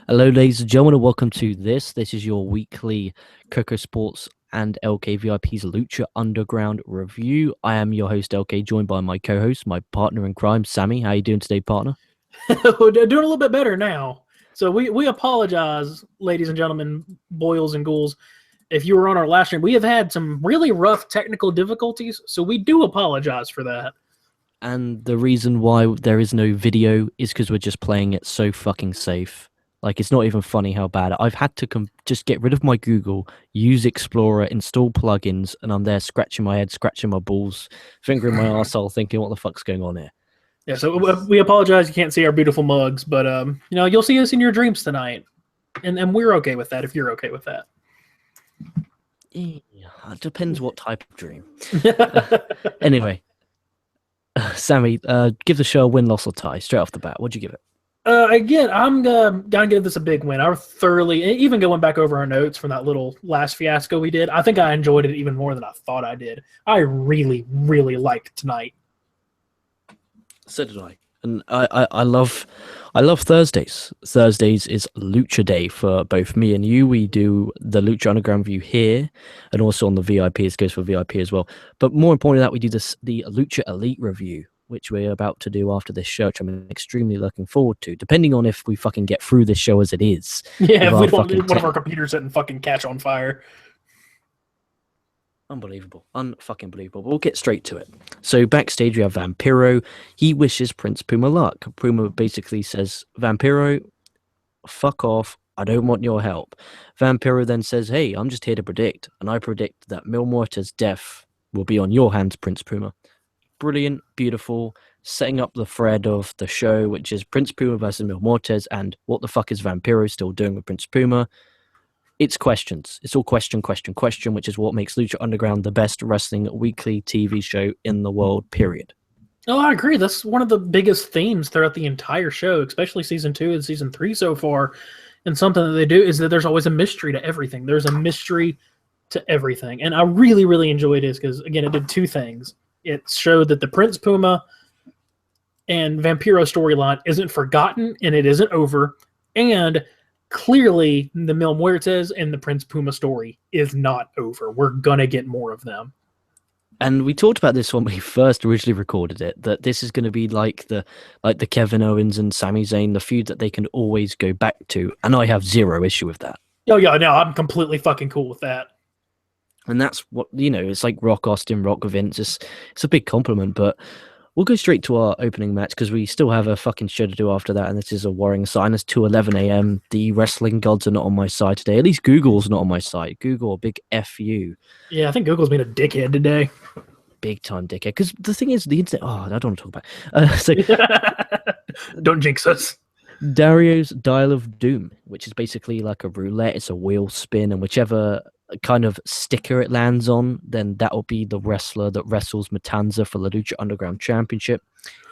Hello, ladies and gentlemen, and welcome to this. This is your weekly KocoSports and LKVIP's Lucha Underground review. I am your host, LK, joined by my co-host, my partner in crime, Sammy. How you doing today, partner? We're doing a little bit better now. So we apologize, ladies and gentlemen, boils and ghouls, if you were on our last stream. We have had some really rough technical difficulties, so we do apologize for that. And the reason why there is no video is because we're just playing it so fucking safe. Like, it's not even funny how bad. I've had to just get rid of my Google, use Explorer, install plugins, and I'm there scratching my head, scratching my balls, fingering my arsehole, thinking, what the fuck's going on here? Yeah, so we apologize. You can't see our beautiful mugs, but you'll see us in your dreams tonight, and we're okay with that if you're okay with that. Yeah, it depends what type of dream. Anyway, Sammy, give the show a win, loss, or tie straight off the bat. What'd you give it? Again, I'm gonna give this a big win. I thoroughly, even going back over our notes from that little last fiasco we did, I think I enjoyed it even more than I thought I did. I really, really liked tonight. So did I. And I love Thursdays. Thursdays is Lucha Day for both me and you. We do the Lucha Underground view here, and also on the VIP. It goes for VIP as well. But more importantly, that we do the Lucha Elite review, which we're about to do after this show, which I'm extremely looking forward to. Depending on if we fucking get through this show as it is. Yeah, if we don't one of our computers didn't fucking catch on fire. Unbelievable. Unfucking believable. But we'll get straight to it. So backstage we have Vampiro. He wishes Prince Puma luck. Puma basically says, Vampiro, fuck off. I don't want your help. Vampiro then says, hey, I'm just here to predict. And I predict that Muertes' death will be on your hands, Prince Puma. Brilliant, beautiful, setting up the thread of the show, which is Prince Puma versus Muertes, and what the fuck is Vampiro still doing with Prince Puma? It's questions. It's all question, which is what makes Lucha Underground the best wrestling weekly TV show in the world, period. Oh, I agree. That's one of the biggest themes throughout the entire show, especially season 2 and season 3 so far. And something that they do is that there's always a mystery to everything. There's a mystery to everything. And I really, really enjoyed this because, again, it did two things. It showed that the Prince Puma and Vampiro storyline isn't forgotten and it isn't over. And clearly, the Mil Muertes and the Prince Puma story is not over. We're gonna get more of them. And we talked about this when we first originally recorded it, that this is going to be like the Kevin Owens and Sami Zayn, the feud that they can always go back to. And I have zero issue with that. Oh yeah, no, I'm completely fucking cool with that. And that's what, it's like Rock Austin, Rock Vince. It's a big compliment, but we'll go straight to our opening match because we still have a fucking show to do after that, and this is a worrying sign. It's 2:11 a.m. The wrestling gods are not on my side today. At least Google's not on my side. Google, a big F you. Yeah, I think Google's been a dickhead today. Big time dickhead. Because the thing is, the internet... Oh, I don't want to talk about it. Don't jinx us. Dario's Dial of Doom, which is basically like a roulette. It's a wheel spin, and whichever kind of sticker it lands on, then that will be the wrestler that wrestles Matanza for the Lucha Underground Championship.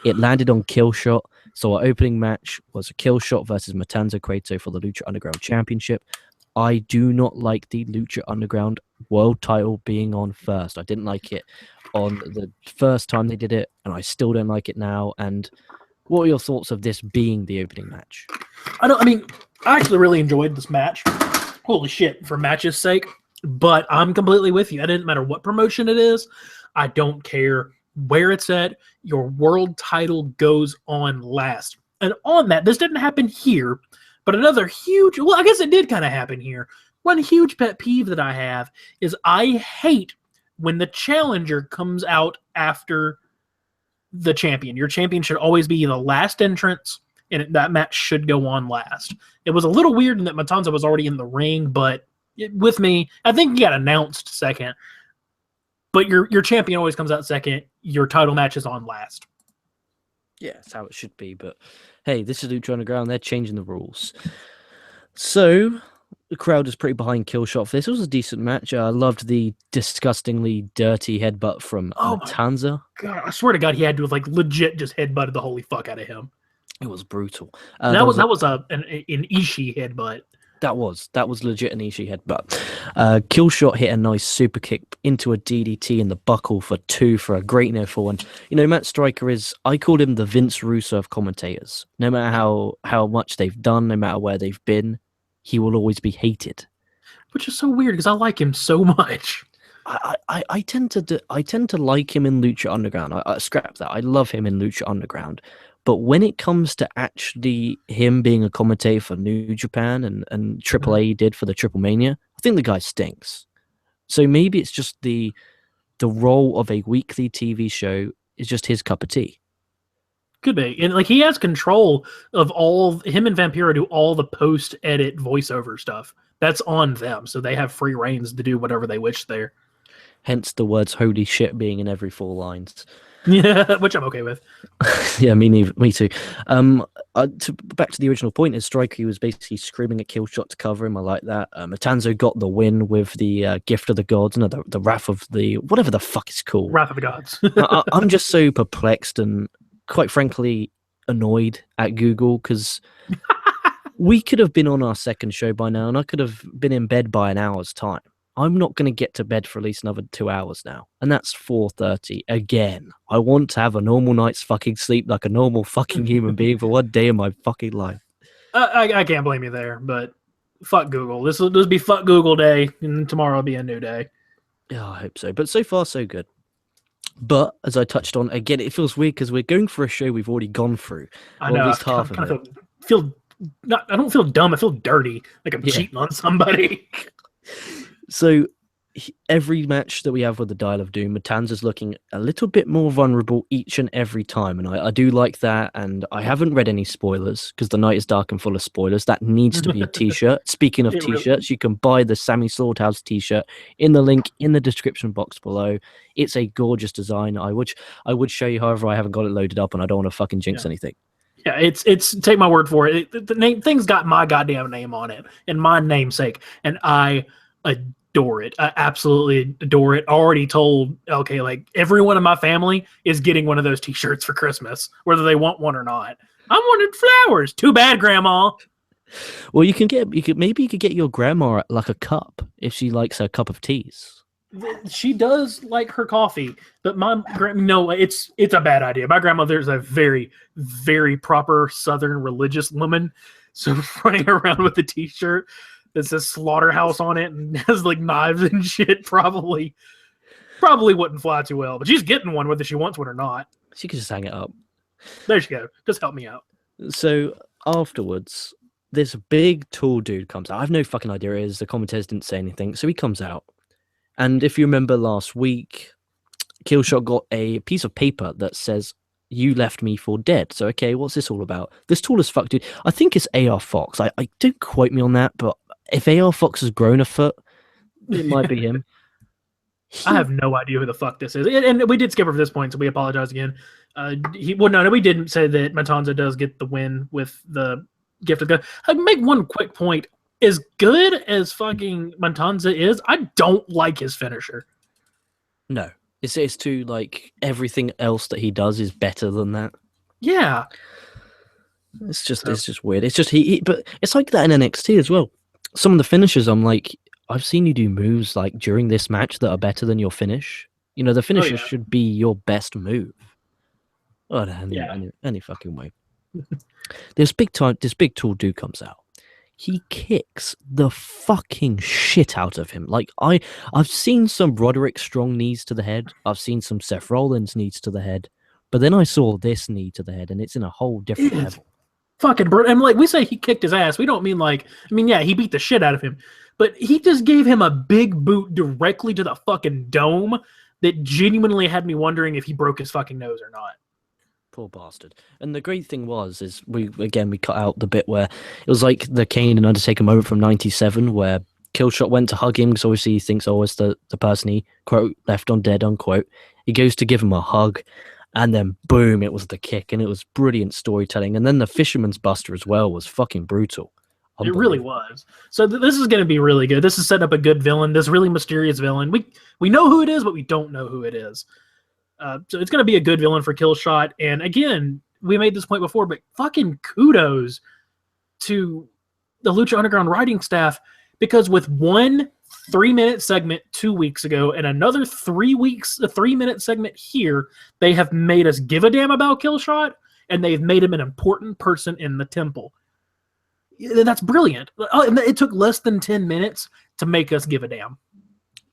It landed on Killshot, so our opening match was a Killshot versus Matanza Cueto for the Lucha Underground Championship. I do not like the Lucha Underground world title being on first. I didn't like it on the first time they did it, and I still don't like it now. And what are your thoughts of this being the opening match? I actually really enjoyed this match. Holy shit, for match's sake. But I'm completely with you. It didn't matter what promotion it is. I don't care where it's at. Your world title goes on last. And on that, this didn't happen here, but another huge, well, I guess it did kind of happen here. One huge pet peeve that I have is I hate when the challenger comes out after the champion. Your champion should always be the last entrance, and that match should go on last. It was a little weird in that Matanza was already in the ring, but with me, I think he got announced second. But your champion always comes out second. Your title match is on last. Yeah, that's how it should be. But hey, this is Lucha Underground. They're changing the rules. So the crowd is pretty behind Killshot for this. It was a decent match. I loved the disgustingly dirty headbutt from Matanza. God, I swear to God, he had to have legit just headbutted the holy fuck out of him. It was brutal. That was an Ishii headbutt. That was legit an Ishii headbutt. Killshot hit a nice super kick into a DDT in the buckle for 2 for a great near fall. And Matt Stryker I called him the Vince Russo of commentators. No matter how much they've done, no matter where they've been, he will always be hated. Which is so weird because I like him so much. I tend to like him in Lucha Underground. I scrap that. I love him in Lucha Underground. But when it comes to actually him being a commentator for New Japan and AAA did for the Triple Mania, I think the guy stinks. So maybe it's just the role of a weekly TV show is just his cup of tea. Could be. And like he has control of him and Vampiro do all the post-edit voiceover stuff. That's on them. So they have free reins to do whatever they wish there. Hence the words holy shit being in every 4 lines. Yeah, which I'm okay with. Yeah, me too. Back to the original point, is Stryker was basically screaming at Killshot to cover him. I like that. Matanza got the win with the gift of the gods, no, the wrath of the whatever the fuck it's called. Wrath of the gods. I'm just so perplexed and quite frankly annoyed at Google because we could have been on our second show by now, and I could have been in bed by an hour's time. I'm not going to get to bed for at least another 2 hours now. And that's 4:30. Again, I want to have a normal night's fucking sleep like a normal fucking human being for one day in my fucking life. I can't blame you there, but fuck Google. This will just be fuck Google day, and tomorrow will be a new day. Yeah, I hope so. But so far, so good. But as I touched on, again, it feels weird because we're going for a show we've already gone through. I know. At least half of it. I don't feel dumb. I feel dirty, like I'm cheating on somebody. So every match that we have with the Dial of Doom, Matanza's looking a little bit more vulnerable each and every time. And I do like that. And I haven't read any spoilers because the night is dark and full of spoilers. That needs to be a t-shirt. Speaking of t-shirts, you can buy the Sammy Swordhouse t-shirt in the link in the description box below. It's a gorgeous design. I would show you, however, I haven't got it loaded up and I don't want to fucking jinx anything. Yeah, it's take my word for it. The thing's got my goddamn name on it and my namesake. And I adore it. I absolutely adore it. Already told, okay, like everyone in my family is getting one of those t-shirts for Christmas, whether they want one or not. I wanted flowers. Too bad, Grandma. Well, you could get your grandma like a cup if she likes her cup of teas. She does like her coffee, but it's a bad idea. My grandmother's a very, very proper Southern religious woman, so running around with a t-shirt that says Slaughterhouse on it and has like knives and shit probably wouldn't fly too well. But she's getting one whether she wants one or not. She could just hang it up. There she go. Just help me out. So afterwards, this big tall dude comes out. I have no fucking idea who it is. The commentators didn't say anything. So he comes out. And if you remember last week, Killshot got a piece of paper that says, "You left me for dead." So, okay, what's this all about? This tall as fuck dude, I think it's AR Fox. I don't quote me on that, but if AR Fox has grown a foot, it might be him. I have no idea who the fuck this is. And we did skip over this point, so we apologize again. No, we didn't say that Matanza does get the win with the gift of God. I'd make one quick point. As good as fucking Matanza is, I don't like his finisher. No. It's too, like, everything else that he does is better than that. Yeah. It's just weird. It's just but it's like that in NXT as well. Some of the finishers, I'm like, I've seen you do moves like during this match that are better than your finish. The finisher should be your best move. Oh, any fucking way. This big tall dude comes out. He kicks the fucking shit out of him. Like I've seen some Roderick Strong knees to the head. I've seen some Seth Rollins knees to the head. But then I saw this knee to the head, and it's in a whole different level. Fucking brutal. And like we say, he kicked his ass. We don't mean like. Yeah, he beat the shit out of him, but he just gave him a big boot directly to the fucking dome that genuinely had me wondering if he broke his fucking nose or not. Poor bastard. And the great thing is we cut out the bit where it was like the Kane and Undertaker moment from '97 where Killshot went to hug him because obviously he thinks it's the person he, quote, left on dead, unquote. He goes to give him a hug and then boom, it was the kick, and it was brilliant storytelling. And then the Fisherman's Buster as well was fucking brutal. It really was. So this is going to be really good. This is setting up a good villain, this really mysterious villain. We know who it is, but we don't know who it is. So it's going to be a good villain for Killshot. And again, we made this point before, but fucking kudos to the Lucha Underground writing staff, because with one 3-minute segment 2 weeks ago and another 3-minute segment here, they have made us give a damn about Killshot, and they've made him an important person in the temple. That's brilliant. It took less than 10 minutes to make us give a damn.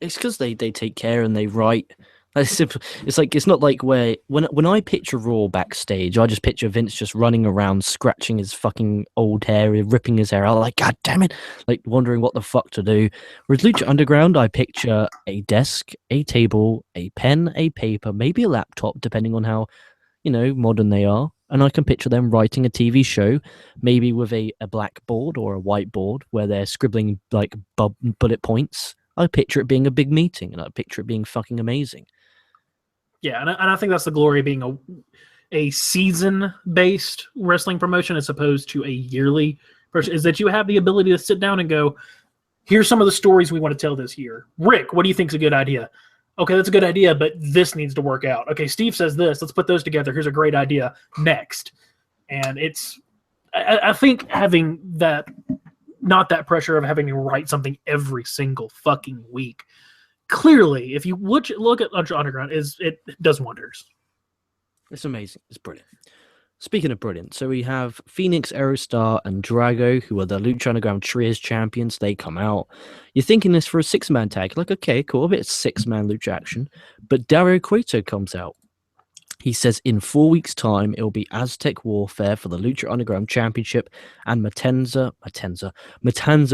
It's because they take care and they write. It's like, it's not like when I picture Raw backstage, I just picture Vince just running around, scratching his fucking old hair, ripping his hair out, like, God damn it, like wondering what the fuck to do. Whereas Lucha Underground, I picture a desk, a table, a pen, a paper, maybe a laptop, depending on how, modern they are. And I can picture them writing a TV show, maybe with a blackboard or a whiteboard where they're scribbling like bullet points. I picture it being a big meeting, and I picture it being fucking amazing. Yeah, and I think that's the glory of being a season-based wrestling promotion as opposed to a yearly person, is that you have the ability to sit down and go, here's some of the stories we want to tell this year. Rick, what do you think is a good idea? Okay, that's a good idea, but this needs to work out. Okay, Steve says this. Let's put those together. Here's a great idea. Next. And I think having that, not that pressure of having to write something every single fucking week, clearly, if you look at Lucha Underground, it does wonders. It's amazing. It's brilliant. Speaking of brilliant, so we have Phoenix, Aerostar, and Drago, who are the Lucha Underground Trios champions. They come out. You're thinking this for a 6-man tag. Like, okay, cool, a bit of 6-man Lucha action. But Dario Cueto comes out. He says in 4 weeks' time, it will be Aztec Warfare for the Lucha Underground Championship, and Matanza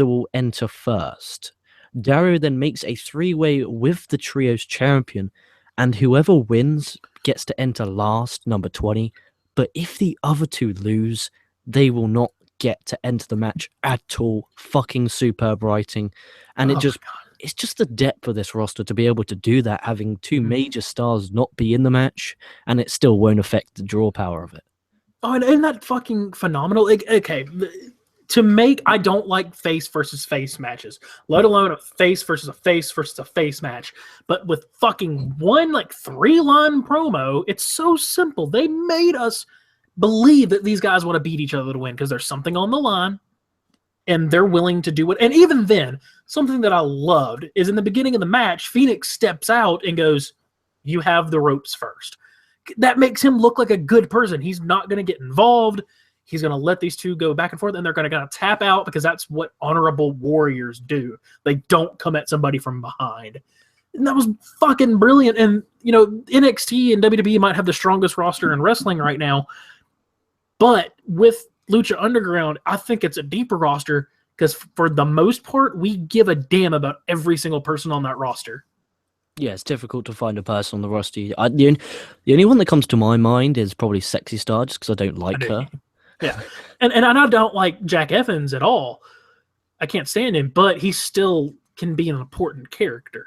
will enter first. Dario then makes a 3-way with the Trios champion, and whoever wins gets to enter last, number 20. But if the other two lose, they will not get to enter the match at all. Fucking superb writing. And it's just the depth of this roster to be able to do that, having two major stars not be in the match, and it still won't affect the draw power of it. Oh, and isn't that fucking phenomenal? Okay, I don't like face versus face matches, let alone a face versus a face versus a face match. But with fucking one 3-line promo, it's so simple. They made us believe that these guys want to beat each other to win because there's something on the line and they're willing to do it. And even then, something that I loved is in the beginning of the match, Phoenix steps out and goes, "You have the ropes first." That makes him look like a good person. He's not going to get involved. He's going to let these two go back and forth, and they're going to tap out because that's what honorable warriors do. They don't come at somebody from behind. And that was fucking brilliant. And, NXT and WWE might have the strongest roster in wrestling right now, but with Lucha Underground, I think it's a deeper roster because for the most part, we give a damn about every single person on that roster. Yeah, it's difficult to find a person on the roster. The only one that comes to my mind is probably Sexy Star, just because I don't like her. Yeah, and I don't like Jack Evans at all. I can't stand him, but he still can be an important character.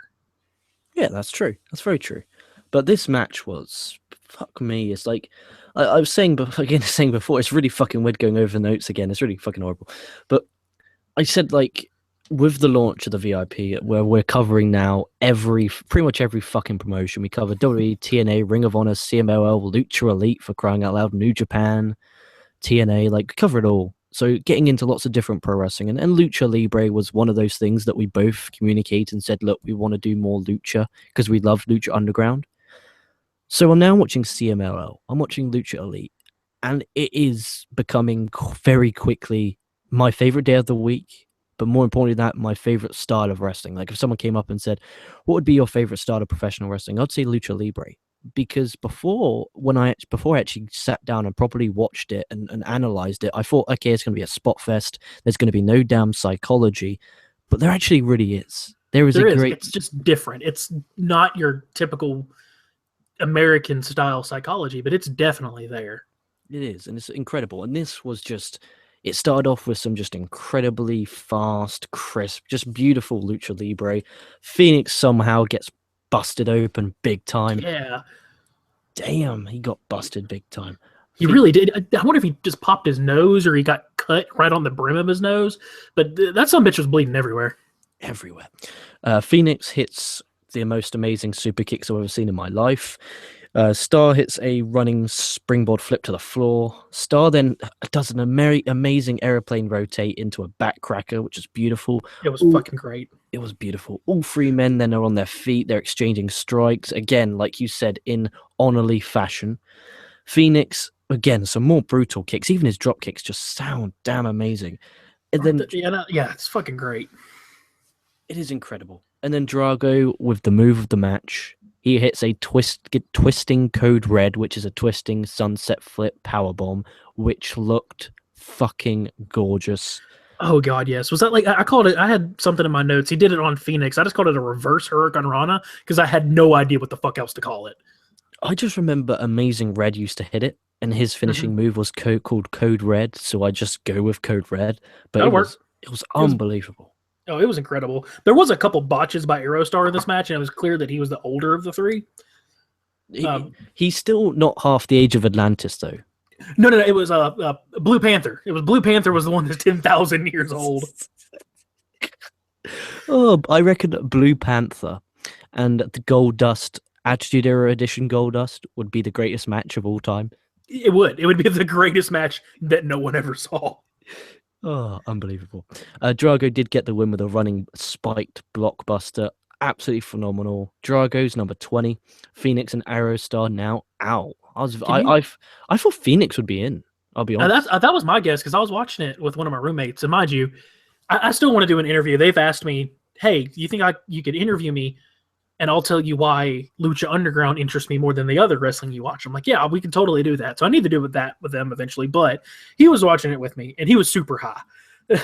Yeah, that's true. That's very true. But this match was, fuck me, it's like, I was saying before, it's really fucking weird going over the notes again. It's really fucking horrible. But I said, with the launch of the VIP, where we're covering now pretty much every fucking promotion. We covered WWE, TNA, Ring of Honor, CMLL, Lucha Elite, for crying out loud, New Japan, TNA, cover it all. So getting into lots of different pro wrestling. And Lucha Libre was one of those things that we both communicated and said, look, we want to do more Lucha because we love Lucha Underground. So I'm now watching CMLL. I'm watching Lucha Elite. And it is becoming very quickly my favorite day of the week. But more importantly than that, my favorite style of wrestling. If someone came up and said, what would be your favorite style of professional wrestling? I'd say Lucha Libre. Because before I actually sat down and properly watched it and analyzed it, I thought, okay, it's going to be a spot fest. There's going to be no damn psychology. But there actually really is. It's just different. It's not your typical American style psychology, but it's definitely there. It is, and it's incredible. And this was it started off with some just incredibly fast, crisp, just beautiful Lucha Libre. Phoenix somehow gets busted open big time. Yeah. Damn, he got busted big time. He really did. I wonder if he just popped his nose or he got cut right on the brim of his nose. But that son of a bitch was bleeding everywhere. Everywhere. Phoenix hits the most amazing super kicks I've ever seen in my life. Star hits a running springboard flip to the floor. Star then does an amazing aeroplane rotate into a backcracker, which is beautiful. It was fucking great. It was beautiful. All three men then are on their feet. They're exchanging strikes. Again, like you said, in honorly fashion. Phoenix, again, some more brutal kicks. Even his drop kicks just sound damn amazing. And then, yeah, it's fucking great. It is incredible. And then Drago with the move of the match. He hits a twisting code red, which is a twisting sunset flip powerbomb, which looked fucking gorgeous. Oh god, yes. Was that like I called it? I had something in my notes. He did it on Phoenix. I just called it a reverse Hurricane Rana because I had no idea what the fuck else to call it. I just remember Amazing Red used to hit it, and his finishing move was called Code Red, so I just go with Code Red. But it was unbelievable. Oh, it was incredible. There was a couple botches by Aerostar in this match, and it was clear that he was the older of the three. He's still not half the age of Atlantis, though. No. It was Blue Panther. It was Blue Panther was the one that's 10,000 years old. Oh, I reckon Blue Panther and the Gold Dust Attitude Era Edition Gold Dust would be the greatest match of all time. It would. It would be the greatest match that no one ever saw. Oh, unbelievable. Drago did get the win with a running spiked blockbuster. Absolutely phenomenal. Drago's number 20. Phoenix and Aerostar now out. I thought Phoenix would be in. I'll be honest. That was my guess because I was watching it with one of my roommates. And mind you, I still want to do an interview. They've asked me, hey, do you think you could interview me? And I'll tell you why Lucha Underground interests me more than the other wrestling you watch. I'm like, yeah, we can totally do that. So I need to do with them eventually. But he was watching it with me, and he was super high.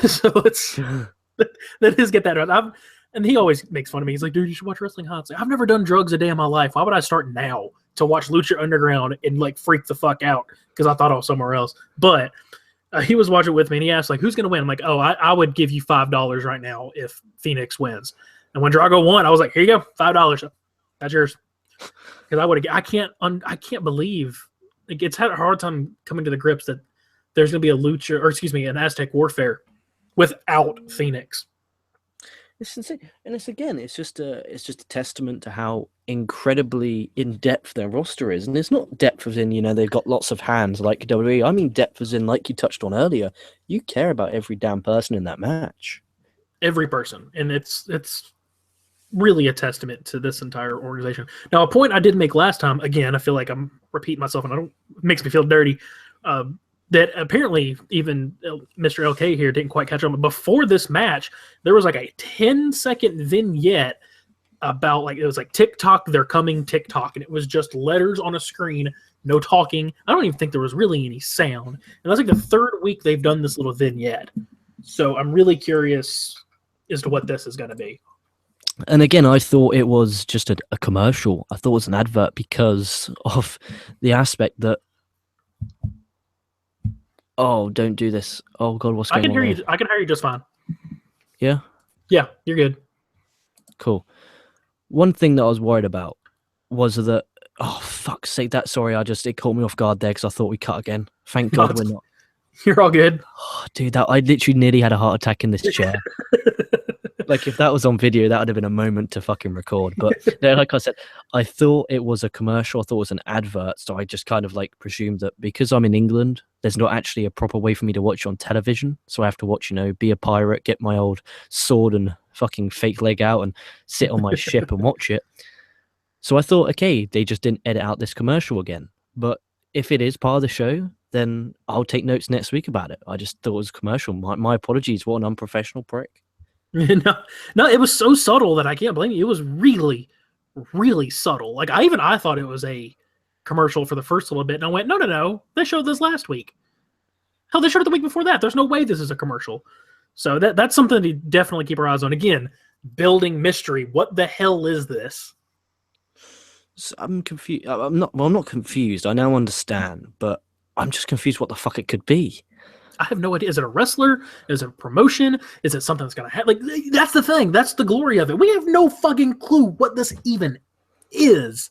So that is get that right. And he always makes fun of me. He's like, dude, you should watch Wrestling Hot. Like, I've never done drugs a day in my life. Why would I start now to watch Lucha Underground and like freak the fuck out because I thought I was somewhere else? But he was watching with me, and he asked, like, who's going to win? I'm like, oh, I would give you $5 right now if Phoenix wins. And when Drago won, I was like, "Here you go, $5. That's yours." Because I can't believe it's had a hard time coming to the grips that there's going to be an Aztec Warfare without Phoenix. It's insane, and it's just a testament to how incredibly in depth their roster is, and it's not depth as in they've got lots of hands like WWE. I mean depth as in, like you touched on earlier, you care about every damn person in that match. Every person, and it's really a testament to this entire organization. Now, a point I did make last time, again, I feel like I'm repeating myself, and it makes me feel dirty, that apparently even Mr. LK here didn't quite catch on. But before this match, there was like a 10-second vignette about it was like TikTok, they're coming TikTok, and it was just letters on a screen, no talking. I don't even think there was really any sound. And that's like the third week they've done this little vignette. So I'm really curious as to what this is going to be. And again, I thought it was just a commercial. I thought it was an advert because of the aspect that, oh, don't do this. Oh, God, what's going on? I can hear you just fine. Yeah? Yeah, you're good. Cool. One thing that I was worried about was that, oh, fuck's sake, it caught me off guard there because I thought we cut again. Thank God we're not. You're all good. Oh, dude, I literally nearly had a heart attack in this chair. Like, if that was on video, that would have been a moment to fucking record. But no, like I said, I thought it was a commercial. I thought it was an advert. So I just kind of presumed that because I'm in England, there's not actually a proper way for me to watch it on television. So I have to watch, be a pirate, get my old sword and fucking fake leg out and sit on my ship and watch it. So I thought, okay, they just didn't edit out this commercial again. But if it is part of the show, then I'll take notes next week about it. I just thought it was a commercial. My apologies. What an unprofessional prick. No, it was so subtle that I can't blame you. It was really, really subtle. I thought it was a commercial for the first little bit, and I went, no, they showed this last week. Hell, they showed it the week before that. There's no way this is a commercial. So that's something to definitely keep our eyes on. Again, building mystery. What the hell is this? So I'm confused. I'm not confused. I now understand, but I'm just confused what the fuck it could be. I have no idea. Is it a wrestler? Is it a promotion? Is it something that's going to happen? That's the thing. That's the glory of it. We have no fucking clue what this even is.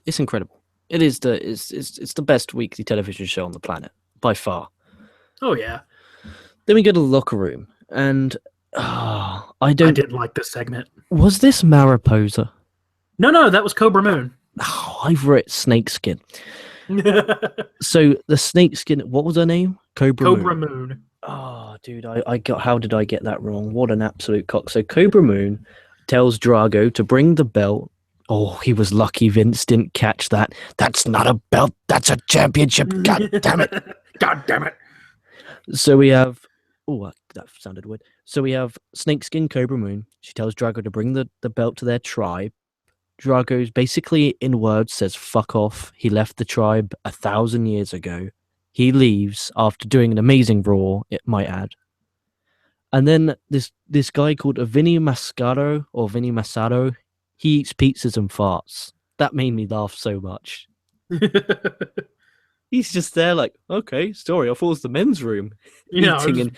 It's incredible. It is it's the best weekly television show on the planet by far. Oh yeah. Then we go to the locker room, and I didn't like this segment. Was this Mariposa? No, that was Cobra Moon. Oh, I've written Snakeskin. So the Snakeskin, what was her name? Cobra Cobra Moon. Moon. Oh, dude, I got. How did I get that wrong? What an absolute cock. So Cobra Moon tells Drago to bring the belt. Oh, he was lucky Vince didn't catch that. That's not a belt. That's a championship. God damn it. God damn it. So we have. Oh, that sounded weird. So we have Snakeskin Cobra Moon. She tells Drago to bring the belt to their tribe. Drago's basically, in words, says fuck off. He left the tribe 1,000 years ago. He leaves after doing an amazing Raw, it might add. And then this guy called Vinny Mascaro or Vinny Masado, he eats pizzas and farts. That made me laugh so much. He's just there like, okay, sorry, I thought it was the men's room. Eating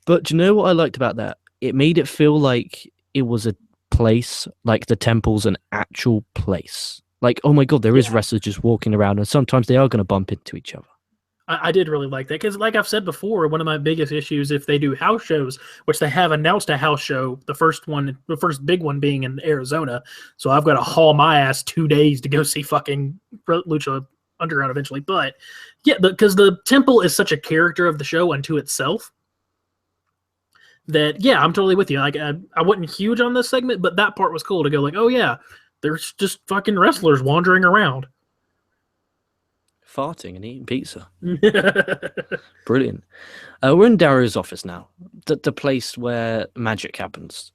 But do you know what I liked about that? It made it feel like it was a place, like the temple's an actual place. Like, oh my god, there is wrestlers just walking around, and sometimes they are going to bump into each other. I did really like that because, like I've said before, one of my biggest issues if they do house shows, which they have announced a house show, the first big one being in Arizona. So I've got to haul my ass 2 days to go see fucking Lucha Underground eventually. But yeah, because the temple is such a character of the show unto itself that, yeah, I'm totally with you. Like I wasn't huge on this segment, but that part was cool to go like, oh yeah, there's just fucking wrestlers wandering around. Farting and eating pizza. Brilliant. We're in Darrow's office now, the place where magic happens.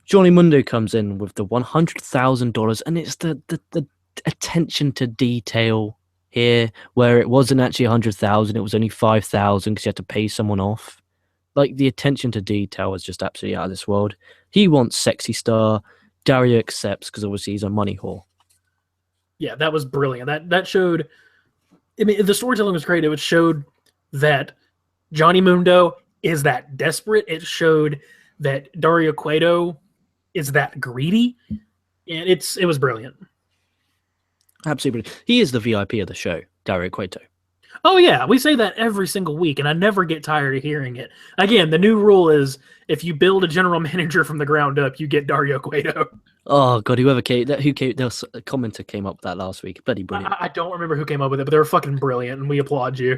Johnny Mundo comes in with the $100,000, and it's the attention to detail here, where it wasn't actually 100,000, it was only 5,000 because you had to pay someone off. Like, the attention to detail was just absolutely out of this world. He wants Sexy Star. Dario accepts because obviously he's a money whore. Yeah, that was brilliant. That showed. I mean, the storytelling was great. It showed that Johnny Mundo is that desperate. It showed that Dario Cueto is that greedy, and it was brilliant. Absolutely brilliant. He is the VIP of the show, Dario Cueto. Oh yeah, we say that every single week, and I never get tired of hearing it. Again, the new rule is if you build a general manager from the ground up, you get Dario Cueto. Oh god, a commenter came up with that last week. Bloody brilliant. I don't remember who came up with it, but they were fucking brilliant, and we applaud you.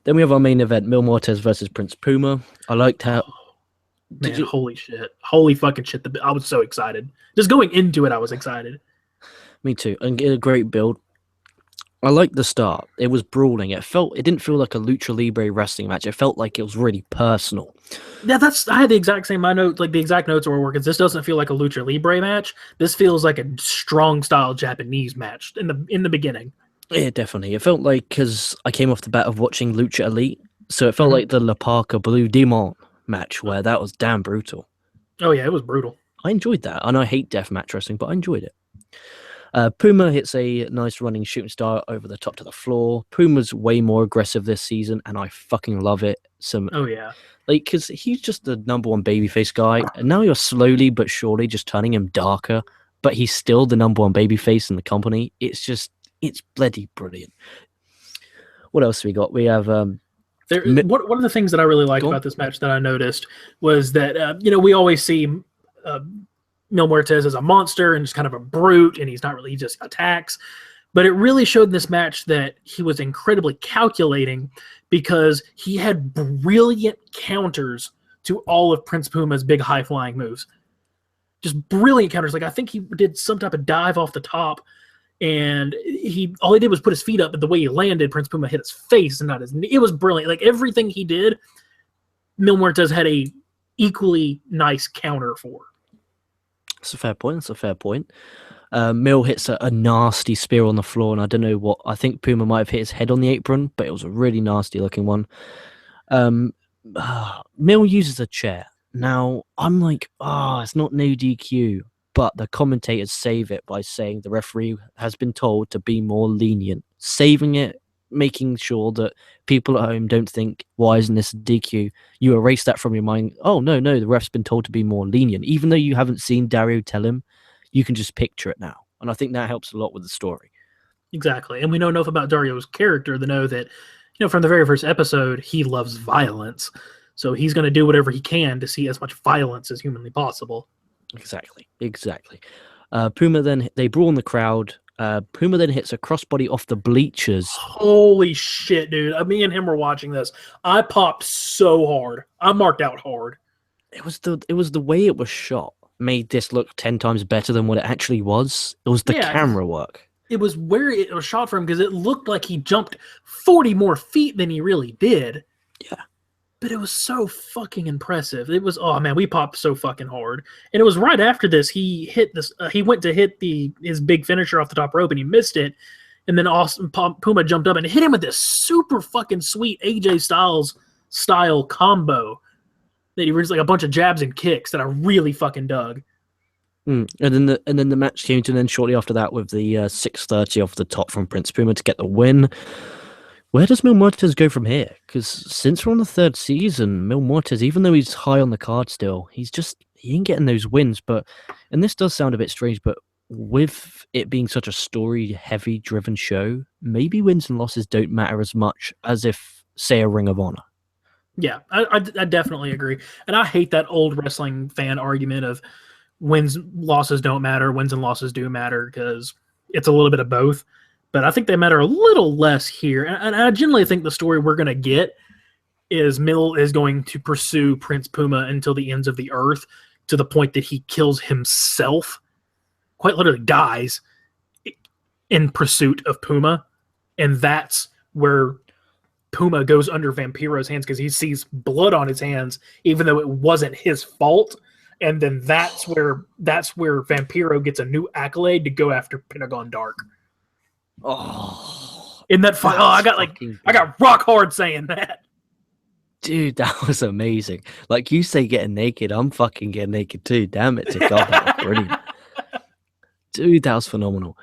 Then we have our main event, Muertes versus Prince Puma. I liked how. Man, holy shit! Holy fucking shit! I was so excited. Just going into it, I was excited. Me too, and get a great build. I liked the start. It was brawling. It didn't feel like a lucha libre wrestling match. It felt like it was really personal. Yeah, I had the exact same. My notes, like the exact notes were working. This doesn't feel like a lucha libre match. This feels like a strong style Japanese match in the beginning. Yeah, definitely. It felt like, because I came off the bat of watching Lucha Elite, so it felt like the La Parka Blue Demon match where that was damn brutal. Oh yeah, it was brutal. I enjoyed that, and I hate deathmatch wrestling, but I enjoyed it. Puma hits a nice running shooting star over the top to the floor. Puma's way more aggressive this season, and I fucking love it. Oh yeah, like, because he's just the number one babyface guy, and now you're slowly but surely just turning him darker, but he's still the number one babyface in the company. It's bloody brilliant. What else we got? We have one of the things that I really liked about this match that I noticed was that we always see Mil Muertes as a monster and just kind of a brute, and he just attacks. But it really showed in this match that he was incredibly calculating because he had brilliant counters to all of Prince Puma's big high-flying moves. Just brilliant counters. Like, I think he did some type of dive off the top, and all he did was put his feet up, but the way he landed, Prince Puma hit his face and not his knee. It was brilliant. Like, everything he did, Mil Muertes had a equally nice counter for. That's a fair point. Mil hits a nasty spear on the floor, and I don't know what. I think Puma might have hit his head on the apron, but it was a really nasty looking one. Mil uses a chair. Now, I'm like, it's not no DQ, but the commentators save it by saying the referee has been told to be more lenient, saving it, making sure that people at home don't think, why isn't this a DQ? You erase that from your mind. Oh, no, the ref's been told to be more lenient. Even though you haven't seen Dario tell him, you can just picture it now. And I think that helps a lot with the story. Exactly. And we know enough about Dario's character to know that, from the very first episode, he loves violence. So he's going to do whatever he can to see as much violence as humanly possible. Exactly. Puma then they brawl in the crowd. Puma then hits a crossbody off the bleachers. Holy shit, dude! Me and him were watching this. I popped so hard. I marked out hard. It was the way it was shot made this look 10 times better than what it actually was. It was the camera work. It was where it was shot from because it looked like he jumped 40 more feet than he really did. Yeah. But it was so fucking impressive. It was, oh man, we popped so fucking hard. And it was right after this, he hit this, he went to hit his big finisher off the top rope and he missed it. And then Puma jumped up and hit him with this super fucking sweet AJ Styles style combo that he was like a bunch of jabs and kicks that I really fucking dug. And then the match came to an end shortly after that with the 630 off the top from Prince Puma to get the win. Where does Mil Muertes go from here? Because since we're on the third season, Mil Muertes, even though he's high on the card still, he ain't getting those wins. And this does sound a bit strange, but with it being such a story-heavy driven show, maybe wins and losses don't matter as much as if, say, a Ring of Honor. Yeah, I definitely agree. And I hate that old wrestling fan argument of wins, losses don't matter, wins and losses do matter, because it's a little bit of both. But I think they matter a little less here. And I generally think the story we're going to get is Mil is going to pursue Prince Puma until the ends of the earth, to the point that he kills himself, quite literally dies in pursuit of Puma. And that's where Puma goes under Vampiro's hands because he sees blood on his hands, even though it wasn't his fault. And then that's where Vampiro gets a new accolade to go after Pentagon Dark. Oh, in that fight, I got rock hard saying that. Dude, that was amazing. Like you say, getting naked, I'm fucking getting naked too. Damn it, to God, that was brilliant. Dude, that was phenomenal.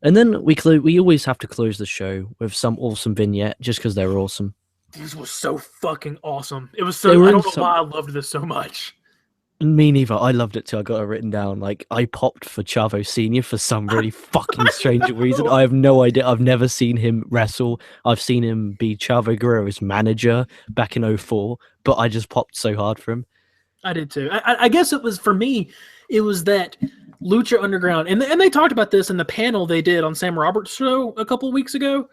And then we always have to close the show with some awesome vignette, just because they're awesome. This was so fucking awesome. It was so. I don't know why I loved this so much. Me neither. I loved it too. I got it written down. Like, I popped for Chavo Sr. for some really fucking strange reason. I have no idea. I've never seen him wrestle. I've seen him be Chavo Guerrero's manager back in 2004, but I just popped so hard for him. I did too. I guess it was, for me, it was that Lucha Underground, and they talked about this in the panel they did on Sam Roberts' show a couple of weeks ago,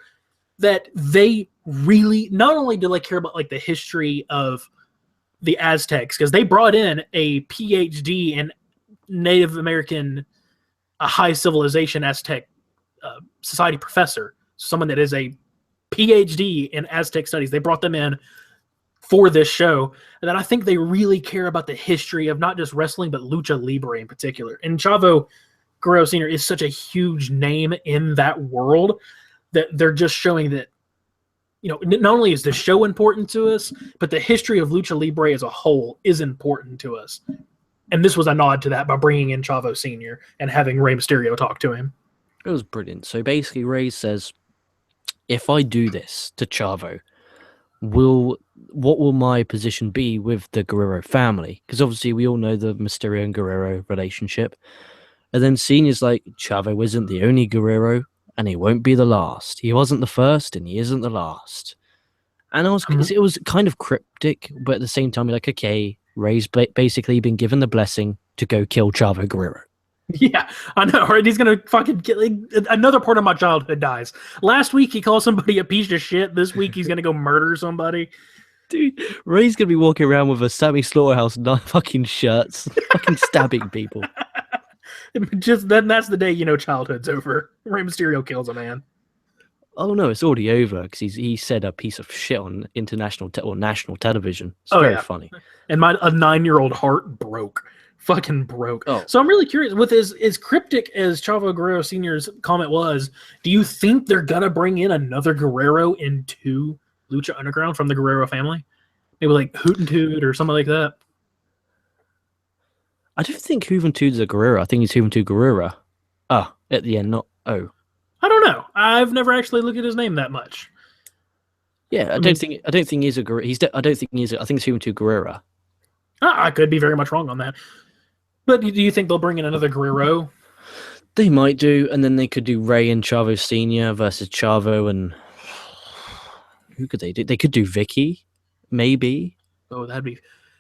that they really, not only do they care about like the history of the Aztecs, because they brought in a PhD in Native American high civilization Aztec society professor, someone that is a PhD in Aztec studies. They brought them in for this show, and then I think they really care about the history of not just wrestling, but lucha libre in particular. And Chavo Guerrero Sr. is such a huge name in that world that they're just showing that, you know, not only is the show important to us, but the history of lucha libre as a whole is important to us. And this was a nod to that by bringing in Chavo Sr. and having Rey Mysterio talk to him. It was brilliant. So basically, Rey says, if I do this to Chavo, what will my position be with the Guerrero family? Because obviously we all know the Mysterio and Guerrero relationship. And then Senior's like, Chavo isn't the only Guerrero, and he won't be the last. He wasn't the first, and he isn't the last. And it was kind of cryptic, but at the same time, you're like, okay, Rey's basically been given the blessing to go kill Chavo Guerrero. Yeah, I know, right? He's going to fucking kill, another part of my childhood dies. Last week, he called somebody a piece of shit. This week, he's going to go murder somebody. Dude, Rey's going to be walking around with a Sammy Slaughterhouse fucking shirts, fucking stabbing people. Just then, that's the day you know childhood's over. Rey Mysterio kills a man. Oh no, it's already over because he said a piece of shit on international or national television. It's very funny. And a 9-year-old heart broke. Fucking broke. Oh. So I'm really curious, with as cryptic as Chavo Guerrero Sr.'s comment was, do you think they're gonna bring in another Guerrero into Lucha Underground from the Guerrero family? Maybe like Hoot and Toot or something like that. I don't think Juventude's a Guerrero. I think he's Juventud Guerrero. At the end, not O. I don't know. I've never actually looked at his name that much. Yeah, I don't think he's a Guerrero. I don't think he's. I think it's Juventud Guerrero. I could be very much wrong on that. But do you think they'll bring in another Guerrero? They might do, and then they could do Rey and Chavo Sr. versus Chavo, and who could they do? They could do Vicky, maybe. Oh, that'd be.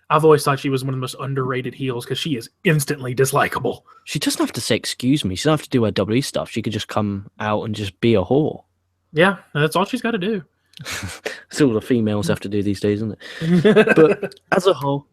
I've always thought she was one of the most underrated heels because she is instantly dislikable. She doesn't have to say excuse me. She doesn't have to do her WWE stuff. She could just come out and just be a whore. Yeah, that's all she's got to do. That's all the females have to do these days, isn't it? But as a whole,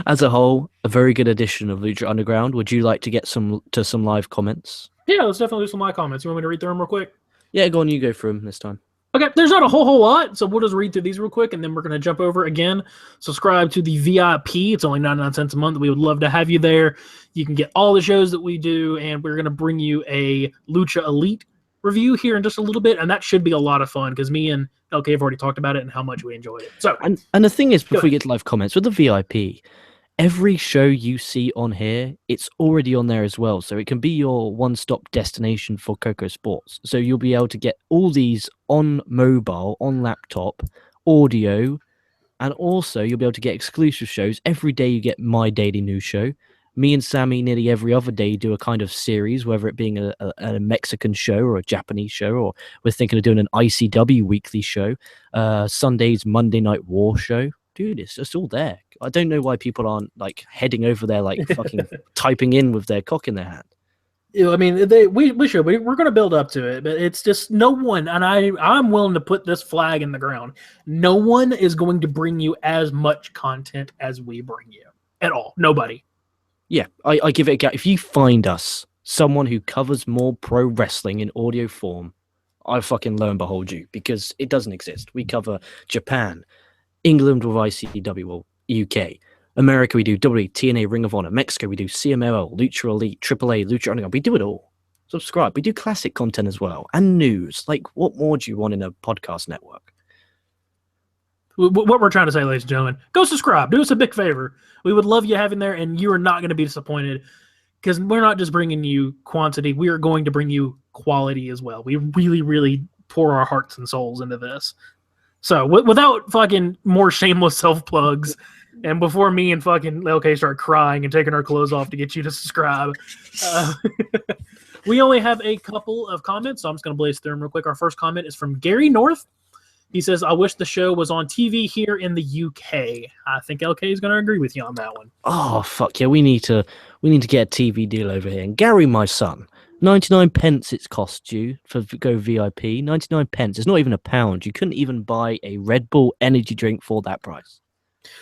a very good edition of Lucha Underground. Would you like to get some live comments? Yeah, let's definitely do some live comments. You want me to read through them real quick? Yeah, go on. You go through them this time. Okay, there's not a whole lot, so we'll just read through these real quick, and then we're going to jump over again. Subscribe to the VIP. It's only 99 cents a month. We would love to have you there. You can get all the shows that we do, and we're going to bring you a Lucha Elite review here in just a little bit, and that should be a lot of fun because me and LK have already talked about it and how much we enjoyed it. So, and the thing is, before we get to live comments, with the VIP, every show you see on here, it's already on there as well. So it can be your one-stop destination for KocoSports. So you'll be able to get all these on mobile, on laptop, audio, and also you'll be able to get exclusive shows. Every day you get my daily news show. Me and Sammy nearly every other day do a kind of series, whether it being a Mexican show or a Japanese show, or we're thinking of doing an ICW weekly show. Sunday's Monday Night War show. Dude, it's just all there. I don't know why people aren't like heading over there, like fucking typing in with their cock in their hand. You know, I mean, we should. We're going to build up to it, but it's just no one, and I'm willing to put this flag in the ground. No one is going to bring you as much content as we bring you at all. Nobody. Yeah, I give it a go. If you find us someone who covers more pro wrestling in audio form, I fucking lo and behold you, because it doesn't exist. We cover Japan, England with ICW, or UK. America, we do WWE, TNA, Ring of Honor. Mexico, we do CMLL, Lucha Elite, AAA, Lucha Underground. We do it all. Subscribe. We do classic content as well. And news. Like, what more do you want in a podcast network? What we're trying to say, ladies and gentlemen, go subscribe. Do us a big favor. We would love you having there, and you are not going to be disappointed because we're not just bringing you quantity. We are going to bring you quality as well. We really, really pour our hearts and souls into this. So without fucking more shameless self-plugs, and before me and fucking LK start crying and taking our clothes off to get you to subscribe, we only have a couple of comments, so I'm just going to blaze through them real quick. Our first comment is from Gary North. He says, I wish the show was on TV here in the UK. I think LK is going to agree with you on that one. Oh, fuck yeah. We need to get a TV deal over here. And Gary, my son, 99 pence it's cost you for Go VIP. 99 pence. It's not even £1. You couldn't even buy a Red Bull energy drink for that price.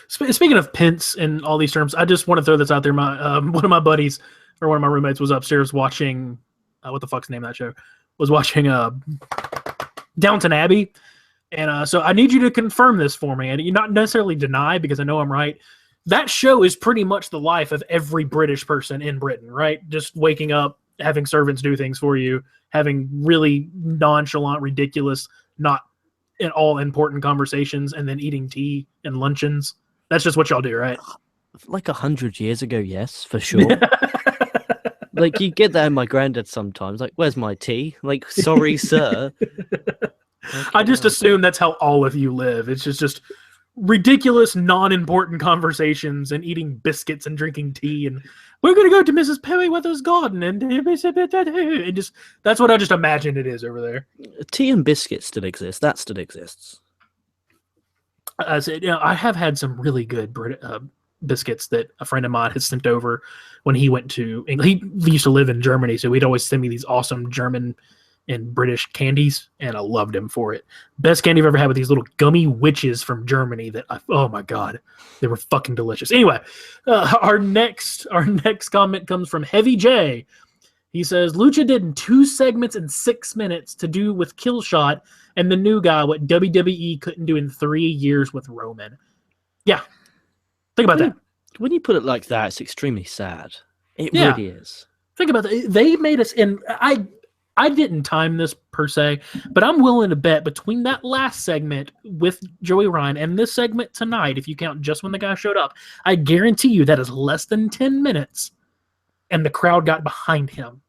Speaking of pence and all these terms, I just want to throw this out there. One of my buddies, or one of my roommates, was upstairs watching, what the fuck's the name of that show? Was watching Downton Abbey. And so I need you to confirm this for me, and you not necessarily deny, because I know I'm right. That show is pretty much the life of every British person in Britain, right? Just waking up, having servants do things for you, having really nonchalant, ridiculous, not at all important conversations, and then eating tea and luncheons. That's just what y'all do, right? Like 100 years ago, yes, for sure. Like, you get that in my granddad sometimes. Like, where's my tea? Like, sorry, sir. Okay. I just assume that's how all of you live. It's just ridiculous, non-important conversations and eating biscuits and drinking tea, and we're going to go to Mrs. Perryweather's garden, and just that's what I just imagine it is over there. Tea and biscuits still exist. That still exists. I said, I have had some really good biscuits that a friend of mine had sent over when he went to England. He used to live in Germany, so he'd always send me these awesome German and British candies, and I loved him for it. Best candy I've ever had, with these little gummy witches from Germany that oh my god, they were fucking delicious. Anyway, our next comment comes from Heavy J. He says, Lucha did 2 segments in 6 minutes to do with Killshot and the new guy what WWE couldn't do in 3 years with Roman. Yeah, think about that. When you put it like that, it's extremely sad. It really is. Think about that. They made us, and I didn't time this per se, but I'm willing to bet between that last segment with Joey Ryan and this segment tonight, if you count just when the guy showed up, I guarantee you that is less than 10 minutes, and the crowd got behind him.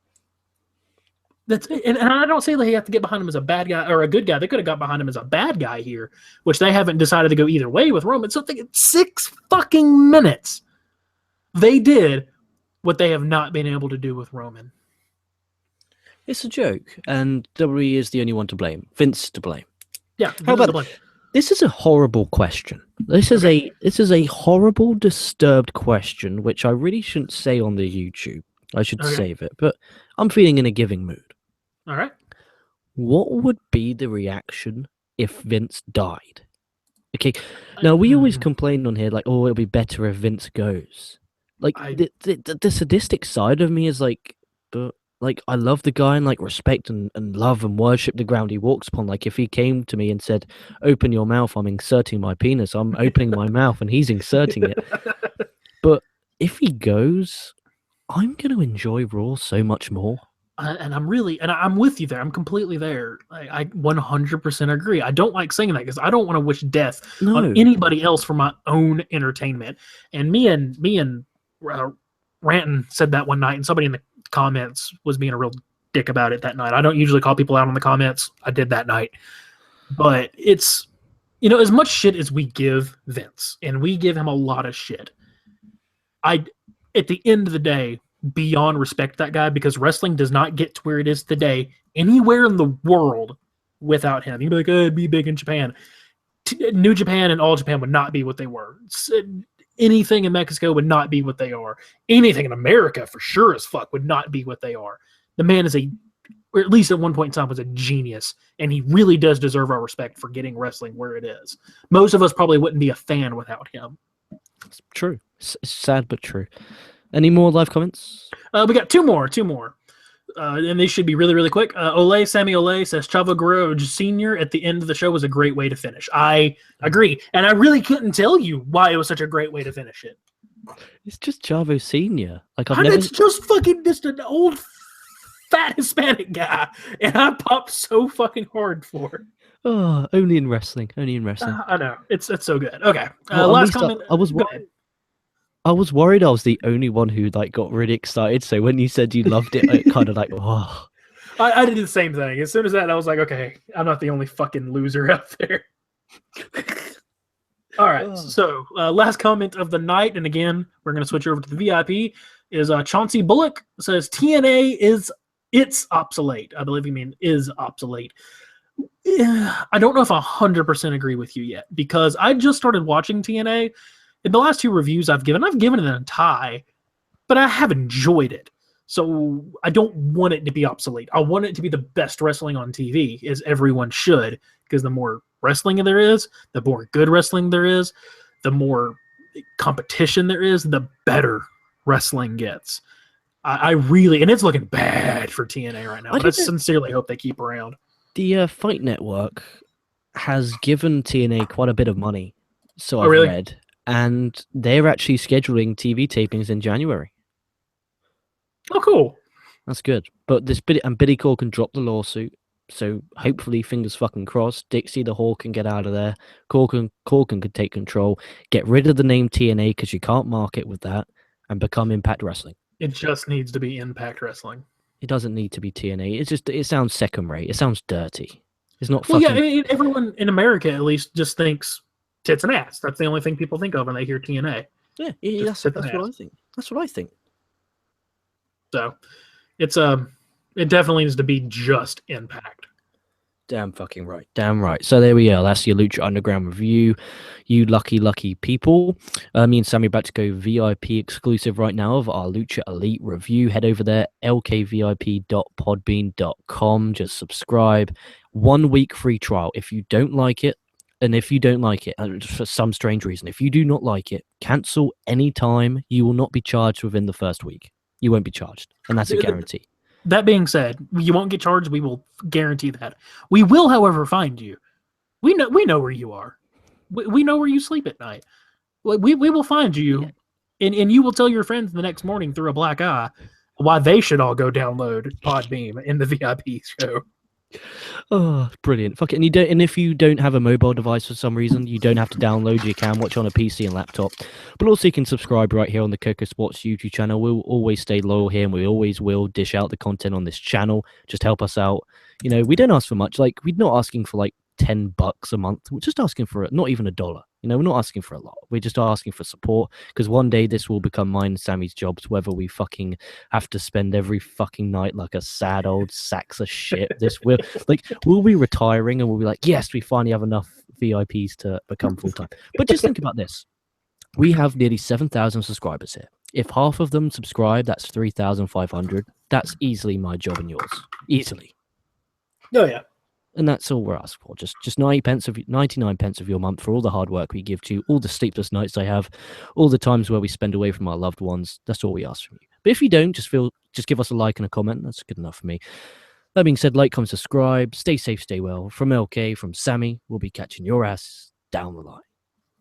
And I don't say that you have to get behind him as a bad guy or a good guy. They could have got behind him as a bad guy here, which they haven't decided to go either way with Roman. So think 6 fucking minutes. They did what they have not been able to do with Roman. It's a joke, and WWE is the only one to blame. Vince to blame. Yeah. How about This is a horrible question. This is a horrible, disturbed question, which I really shouldn't say on the YouTube. I should save it, but I'm feeling in a giving mood. All right. What would be the reaction if Vince died? Okay, now we always complain on here like, oh, it'll be better if Vince goes. Like the sadistic side of me is like, but like I love the guy and like respect and love and worship the ground he walks upon. Like if he came to me and said, "Open your mouth," I'm inserting my penis. I'm opening my mouth and he's inserting it. But if he goes, I'm gonna enjoy Raw so much more. And I'm with you there. I'm completely there. I 100% agree. I don't like saying that because I don't want to wish death on anybody else for my own entertainment. And me and Ranton said that one night, and somebody in the comments was being a real dick about it that night. I don't usually call people out on the comments. I did that night. But it's, as much shit as we give Vince, and we give him a lot of shit, at the end of the day, beyond respect that guy, because wrestling does not get to where it is today anywhere in the world without him. You'd be like, oh, it'd be big in Japan. New Japan and All Japan would not be what they were. Anything in Mexico would not be what they are. Anything in America, for sure as fuck, would not be what they are. The man is or at least at one point in time, was a genius, and he really does deserve our respect for getting wrestling where it is. Most of us probably wouldn't be a fan without him. It's true. It's sad, but true. Any more live comments? We got two more. And they should be really, really quick. Sammy Ole says, Chavo Guerrero Sr. at the end of the show was a great way to finish. I agree. And I really couldn't tell you why it was such a great way to finish it. It's just Chavo Sr. It's just fucking just an old, fat Hispanic guy. And I popped so fucking hard for it. Oh, only in wrestling. I know. It's so good. Okay. Well, last comment. I was worried I was the only one who got really excited. So when you said you loved it, it kind of oh. I did the same thing. As soon as that, I was like, okay, I'm not the only fucking loser out there. All right. So last comment of the night, and again, we're going to switch over to the VIP, is Chauncey Bullock says TNA it's obsolete. I believe you mean is obsolete. I don't know if I 100% agree with you yet, because I just started watching TNA. In the last two reviews I've given it a tie, but I have enjoyed it. So I don't want it to be obsolete. I want it to be the best wrestling on TV, as everyone should, because the more wrestling there is, the more good wrestling there is, the more competition there is, the better wrestling gets. I really, and it's looking bad for TNA right now, but I sincerely hope they keep around. The Fight Network has given TNA quite a bit of money, so I've read. And they're actually scheduling TV tapings in January. Oh, cool. That's good. But Billy Corgan dropped the lawsuit, so hopefully, fingers fucking crossed, Dixie the Hawk can get out of there. Corgan could take control, get rid of the name TNA because you can't market with that, and become Impact Wrestling. It just needs to be Impact Wrestling. It doesn't need to be TNA. It sounds second rate. It sounds dirty. It's not fucking... Well, yeah, I mean, everyone in America at least just thinks tits and ass. That's the only thing people think of when they hear TNA. Yeah, that's what I think. That's what I think. So, it definitely needs to be just Impact. Damn fucking right. Damn right. So there we are. That's your Lucha Underground review. You lucky people. Me and Sammy are about to go VIP exclusive right now of our Lucha Elite review. Head over there, lkvip.podbean.com. Just subscribe. 1 week free trial. If you don't like it, and if you don't like it, for some strange reason, if you do not like it, cancel anytime. You will not be charged within the first week. You won't be charged. And that's a guarantee. That being said, you won't get charged. We will guarantee that. We will, however, find you. We know where you are. We know where you sleep at night. We will find you, and you will tell your friends the next morning through a black eye why they should all go download Podbeam in the VIP show. Oh, brilliant! Fuck it. And if you don't have a mobile device for some reason, you don't have to download. You can watch on a PC and laptop, but also you can subscribe right here on the KocoSports YouTube channel. We'll always stay loyal here, and we always will dish out the content on this channel. Just help us out. We don't ask for much. Like, we're not asking for like $10 a month. We're just asking for not even $1. We're not asking for a lot. We're just asking for support, because one day this will become mine and Sammy's jobs, whether we fucking have to spend every fucking night like a sad old sacks of shit. We'll be retiring and we'll be like, yes, we finally have enough VIPs to become full-time. But just think about this. We have nearly 7,000 subscribers here. If half of them subscribe, that's 3,500. That's easily my job and yours. Easily. Oh, yeah. And that's all we're asking for. Just 99 pence of your month for all the hard work we give to you, all the sleepless nights I have, all the times where we spend away from our loved ones. That's all we ask from you. But if you don't, just give us a like and a comment. That's good enough for me. That being said, like, comment, subscribe. Stay safe, stay well. From LK, from Sammy, we'll be catching your ass down the line.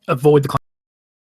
Avoid the